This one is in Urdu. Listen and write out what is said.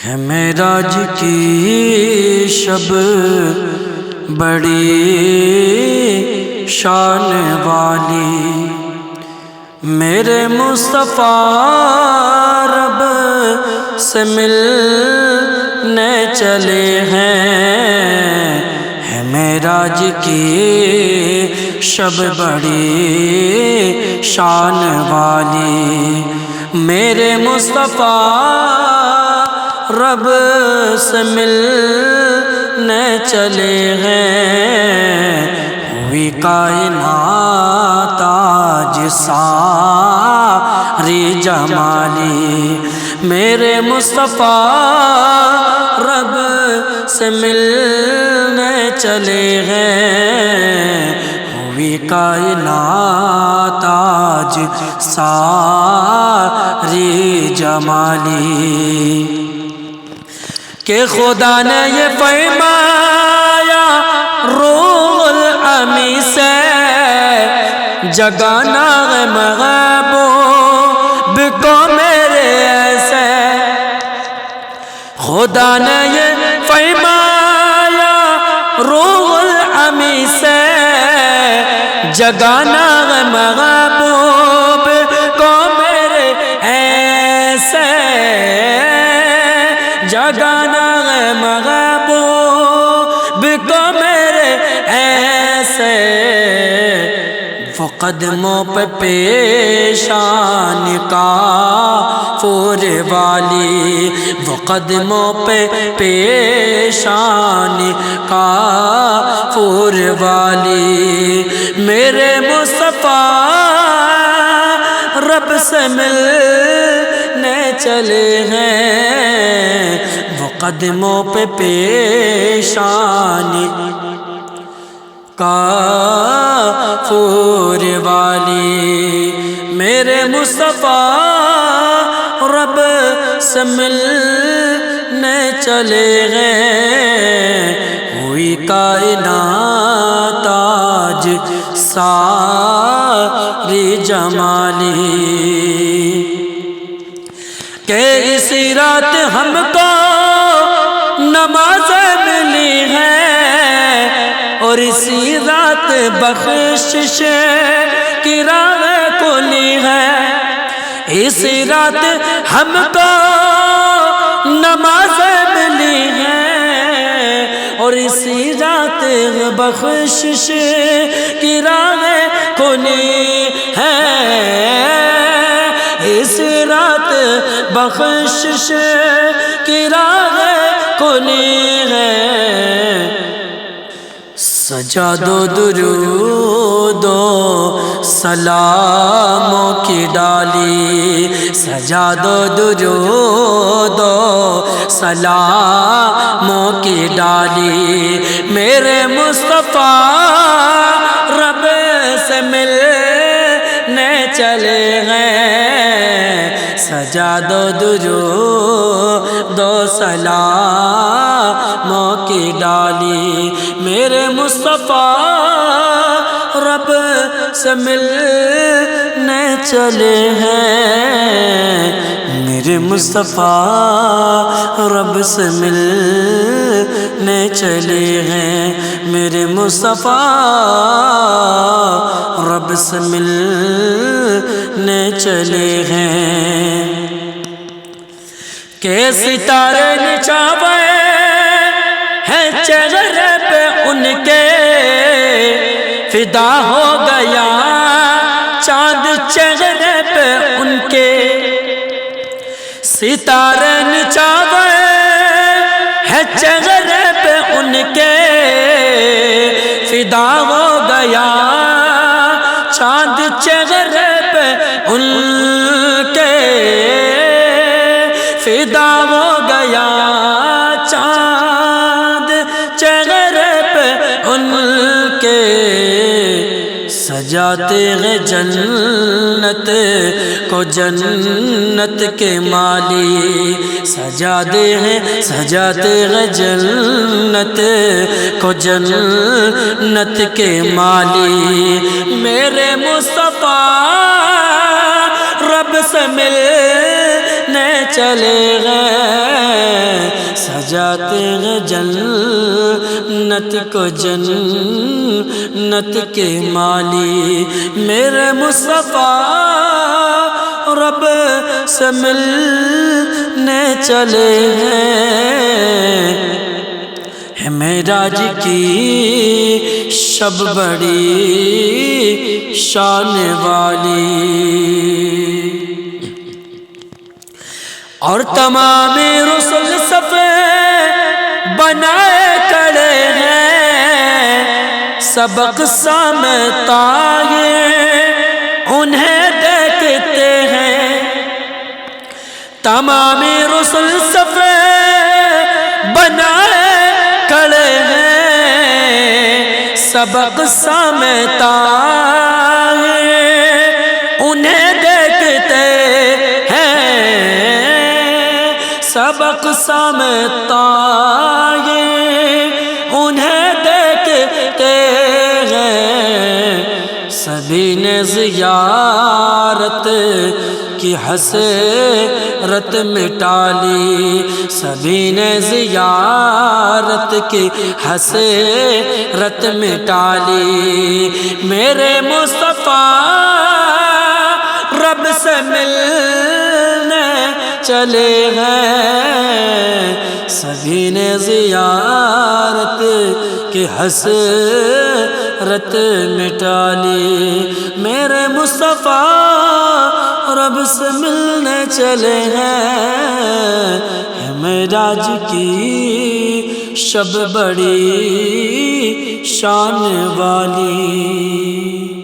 ہے معراج کی شب بڑی شان والی، میرے مصطفیٰ رب سے ملنے چلے ہیں۔ ہے معراج کی شب بڑی شان والی، میرے مصطفیٰ رب سے ملنے چلے ہیں۔ ہوئی کائنات آج ساری جمالی، میرے مصطفیٰ رب سے ملنے چلے ہیں۔ ہوئی کائنات آج ساری جمالی، کہ خدا نے یہ فرمایا روح الامین سے جگانا ہے محبوب کو میرے ایسے۔ خدا نے یہ فرمایا روح الامین سے جگانا ہے محبوب کو میرے ایسے، جگانا ہے محبوب کو میرے ایسے۔ وہ قدموں پہ پیشان کافور والی، وہ قدموں پہ پیشان کافور والی، میرے مصطفیٰ رب سے ملنے چلے ہیں۔ وہ قدموں پہ پیشان کافور والی، میرے مصطفیٰ رب سے ملنے چلے ہیں۔ ہوئی کائنات آج ساری جمالی، کہ اسی رات ہم کو نمازیں ملی ہیں، اور اسی رات بخشش کی راہیں کھلی ہے۔ اسی رات ہم کو نمازیں ملی ہیں، اور اسی رات بخشش کی راہیں کھلی ہیں۔ اس رات بخشش کی راہیں کھلی ہیں۔ سجاد و درود و سلاموں کی ڈالی، سجاد و درود و سلاموں کی ڈالی، میرے مصطفیٰ رب سے ملنے چلے ہیں۔ سجاد و درود و سلاموں کی ڈالی، میرے مصطفیٰ رب سے ملنے چلے ہیں۔ میرے مصطفیٰ رب سے ملنے چلے ہیں۔ میرے مصطفیٰ رب سے ملنے چلے ہیں۔ کہ ستارے نچھاوے ہیں چہرے پہ ان کے، فدا ہو گیا چاند چہرے پہ ان کے۔ ستارے نچھاوے ہیں چہرے پہ ان کے، فدا ہو گیا چاند چہرے پہ ان کے، فدا ہو گیا چاند چہرے پہ ان کے۔ سجاتے ہیں جنت کو جنت کے مالی، سجاتے ہیں جنت کو جنت کے مالی، میرے مصطفیٰ رب سے ملنے چلے گئے سجاتے ہیں جنت کو جنت کے مالی میرے مصطفیٰ رب سے ملنے چلے ہیں معراج کی شب بڑی شان والی اور تمام رسل صفے بنائے کھڑے ہیں سبق سامتا انہیں دیکھتے ہیں تمام رسل صفے بنائے کھڑے ہیں سبق سامتا انہیں دیکھتے ہیں سبق سامتا انہیں دیکھتے ہیں سبھی نے زیارت کی حسرت مٹا لی سبھی نے زیارت کی حسرت مٹا لی میرے مصطفیٰ رب سے ملنے چلے ہیں سبھی نے زیارت کی حسرت مٹا لی میرے مصطفیٰ رب سے ملنے چلے ہیں معراج کی شب بڑی شان والی